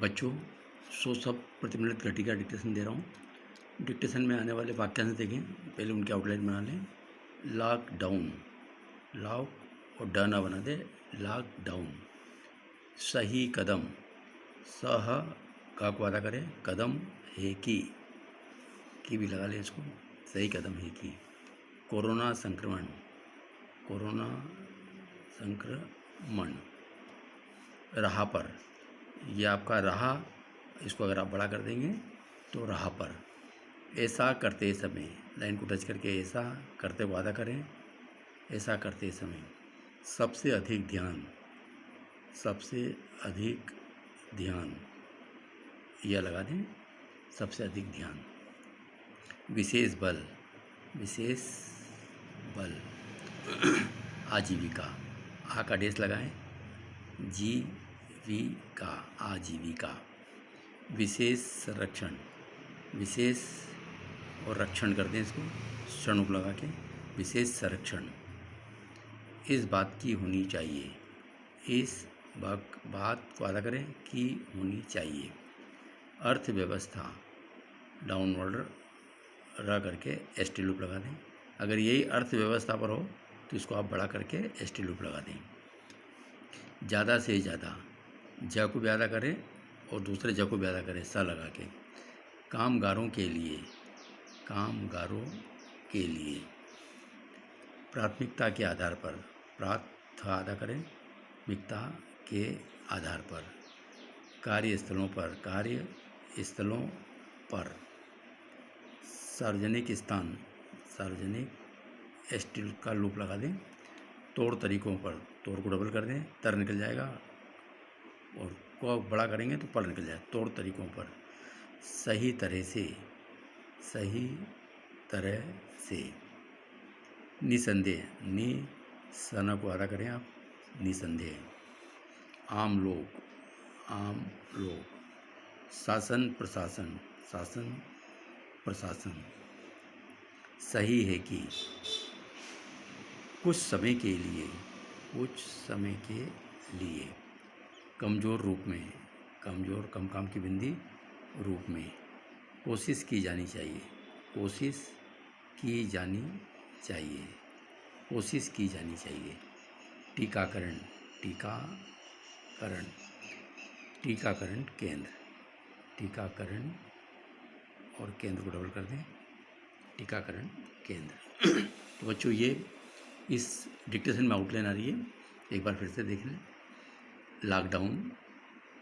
बच्चों, 100 शब्द प्रति मिनट गति का डिक्टेशन दे रहा हूँ। डिक्टेशन में आने वाले वाक्यांश देखें, पहले उनकी आउटलाइन बना लें। लॉकडाउन, लॉक और ड ना बना दे, लॉकडाउन। सही कदम, सह का को अदा करें, कदम है की भी लगा लें इसको, सही कदम है की। कोरोना संक्रमण, कोरोना संक्रमण। रहा पर, ये आपका रहा, इसको अगर आप बड़ा कर देंगे तो रहा पर। ऐसा करते समय, लाइन को टच करके ऐसा करते वादा करें, ऐसा करते समय। सबसे अधिक ध्यान, सबसे अधिक ध्यान, यह लगा दें, सबसे अधिक ध्यान। विशेष बल, विशेष बल। आजीविका, आ का डेस लगाएं, जीविका, आजीविका। विशेष संरक्षण, विशेष और रक्षण कर दें इसको, क्षण लगा के, विशेष संरक्षण। इस बात की होनी चाहिए, इस बात को अदा करें कि होनी चाहिए। अर्थव्यवस्था, डाउनवर्ड र करके एस टी लूप लगा दें। अगर यही अर्थव्यवस्था पर हो तो इसको आप बड़ा करके एस टी लूप लगा दें। ज़्यादा से ज़्यादा, ज को भी अदा करें और दूसरे ज को भी अदा करें, स लगा के। कामगारों के लिए, कामगारों के लिए। प्राथमिकता के आधार पर, प्राथ अदा करें, मिकता के आधार पर। कार्यस्थलों पर, कार्यस्थलों पर। सार्वजनिक स्थान, सार्वजनिक एस टी का लूप लगा दें। तौर तरीकों पर, तौर को डबल कर दें, तर निकल जाएगा, और को बड़ा करेंगे तो पर निकल जाए। तौर तरीकों पर। सही तरह से, सही तरह से। निसंदेह, नि सना को अदा करें आप, निसंदेह। आम लोग, आम लोग। शासन प्रशासन, शासन प्रशासन। सही है कि, कुछ समय के लिए, कुछ समय के लिए। कमज़ोर रूप में, कमज़ोर कम काम की बिंदी रूप में। कोशिश की जानी चाहिए, कोशिश की जानी चाहिए, कोशिश की जानी चाहिए। टीकाकरण, टीकाकरण, टीकाकरण केंद्र, टीकाकरण और केंद्र को डबल कर दें, टीकाकरण केंद्र। तो बच्चों, ये इस डिक्टेशन में आउटलाइन आ रही है, एक बार फिर से देख लें। लॉकडाउन,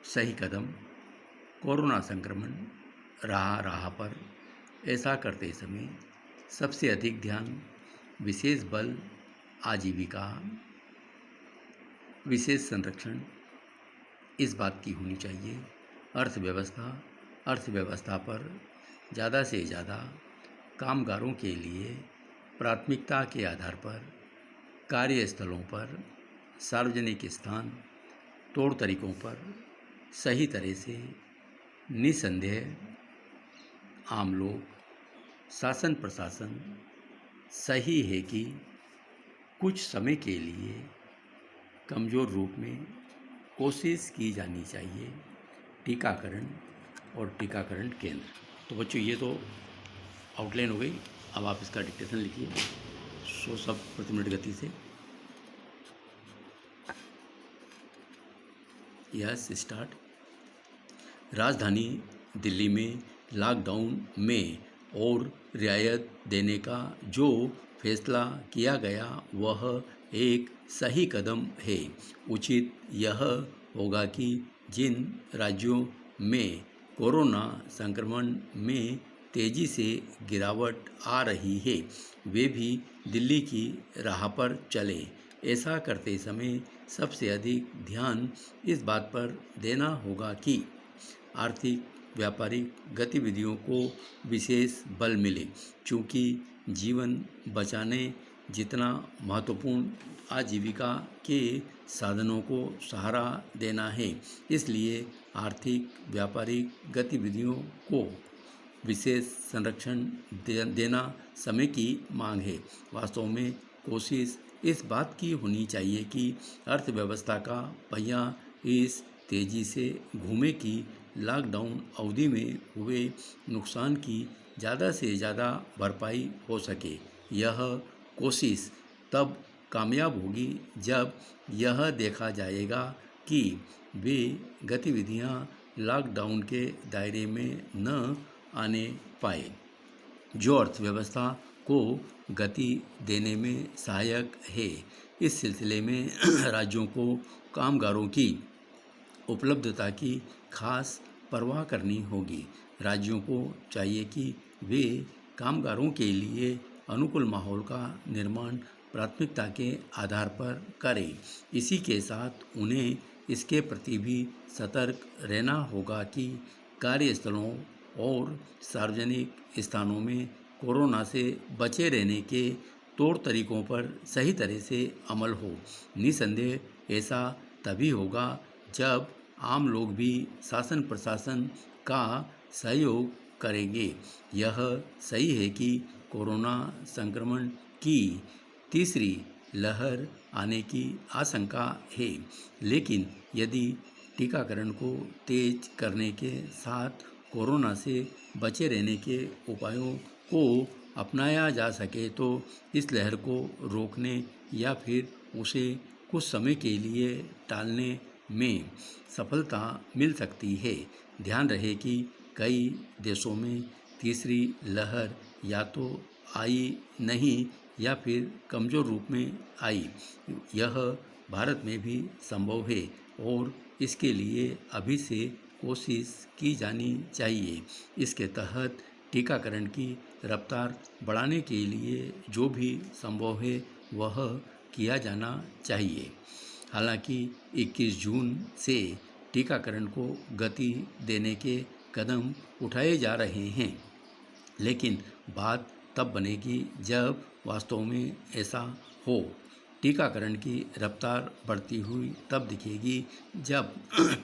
सही कदम, कोरोना संक्रमण, राह पर, ऐसा करते समय, सबसे अधिक ध्यान, विशेष बल, आजीविका, विशेष संरक्षण। इस बात की होनी चाहिए। अर्थव्यवस्था, अर्थव्यवस्था पर। ज़्यादा से ज़्यादा। कामगारों के लिए। प्राथमिकता के आधार पर। कार्यस्थलों पर। सार्वजनिक स्थान। तौर तरीकों पर। सही तरह से। निसंदेह। आम लोग। शासन प्रशासन। सही है कि, कुछ समय के लिए, कमज़ोर रूप में, कोशिश की जानी चाहिए। टीकाकरण और टीकाकरण केंद्र। तो बच्चों, ये तो आउटलाइन हो गई। अब आप इसका डिक्टेशन लिखिए 100 शब्द प्रति मिनट गति से। Yes, start. राजधानी दिल्ली में लॉकडाउन में और रियायत देने का जो फैसला किया गया वह एक सही कदम है। उचित यह होगा कि जिन राज्यों में कोरोना संक्रमण में तेज़ी से गिरावट आ रही है वे भी दिल्ली की राह पर चले। ऐसा करते समय सबसे अधिक ध्यान इस बात पर देना होगा कि आर्थिक व्यापारिक गतिविधियों को विशेष बल मिले, चूँकि जीवन बचाने जितना महत्वपूर्ण आजीविका के साधनों को सहारा देना है, इसलिए आर्थिक व्यापारिक गतिविधियों को विशेष संरक्षण देना समय की मांग है। वास्तव में कोशिश इस बात की होनी चाहिए कि अर्थव्यवस्था का पहिया इस तेज़ी से घूमे कि लॉकडाउन अवधि में हुए नुकसान की ज़्यादा से ज़्यादा भरपाई हो सके। यह कोशिश तब कामयाब होगी जब यह देखा जाएगा कि वे गतिविधियां लॉकडाउन के दायरे में न आने पाए, जो अर्थव्यवस्था को गति देने में सहायक है। इस सिलसिले में राज्यों को कामगारों की उपलब्धता की खास परवाह करनी होगी। राज्यों को चाहिए कि वे कामगारों के लिए अनुकूल माहौल का निर्माण प्राथमिकता के आधार पर करें। इसी के साथ उन्हें इसके प्रति भी सतर्क रहना होगा कि कार्यस्थलों और सार्वजनिक स्थानों में कोरोना से बचे रहने के तौर तरीकों पर सही तरह से अमल हो। निसंदेह ऐसा तभी होगा जब आम लोग भी शासन प्रशासन का सहयोग करेंगे। यह सही है कि कोरोना संक्रमण की तीसरी लहर आने की आशंका है, लेकिन यदि टीकाकरण को तेज करने के साथ कोरोना से बचे रहने के उपायों को अपनाया जा सके तो इस लहर को रोकने या फिर उसे कुछ समय के लिए टालने में सफलता मिल सकती है। ध्यान रहे कि कई देशों में तीसरी लहर या तो आई नहीं या फिर कमज़ोर रूप में आई। यह भारत में भी संभव है और इसके लिए अभी से कोशिश की जानी चाहिए। इसके तहत टीकाकरण की रफ्तार बढ़ाने के लिए जो भी संभव है वह किया जाना चाहिए। हालांकि 21 जून से टीकाकरण को गति देने के कदम उठाए जा रहे हैं, लेकिन बात तब बनेगी जब वास्तव में ऐसा हो। टीकाकरण की रफ्तार बढ़ती हुई तब दिखेगी जब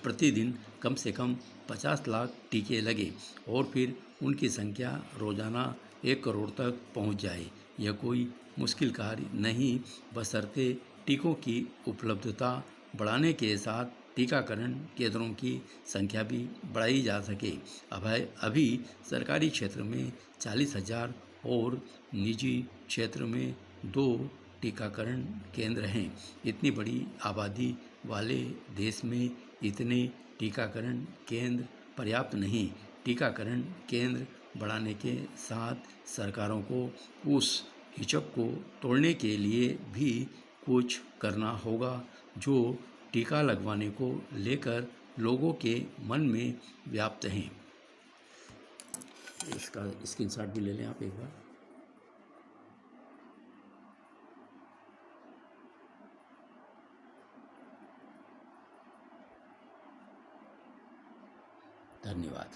प्रतिदिन कम से कम 50 लाख टीके लगे और फिर उनकी संख्या रोजाना 1 करोड़ तक पहुंच जाए। यह कोई मुश्किल कार्य नहीं, बशर्ते टीकों की उपलब्धता बढ़ाने के साथ टीकाकरण केंद्रों की संख्या भी बढ़ाई जा सके। अभी सरकारी क्षेत्र में 40,000 और निजी क्षेत्र में 2 टीकाकरण केंद्र हैं। इतनी बड़ी आबादी वाले देश में इतने टीकाकरण केंद्र पर्याप्त नहीं। टीकाकरण केंद्र बढ़ाने के साथ सरकारों को उस हिचक को तोड़ने के लिए भी कुछ करना होगा जो टीका लगवाने को लेकर लोगों के मन में व्याप्त हैं। इसका स्क्रीनशॉट भी ले लें आप एक बार। धन्यवाद।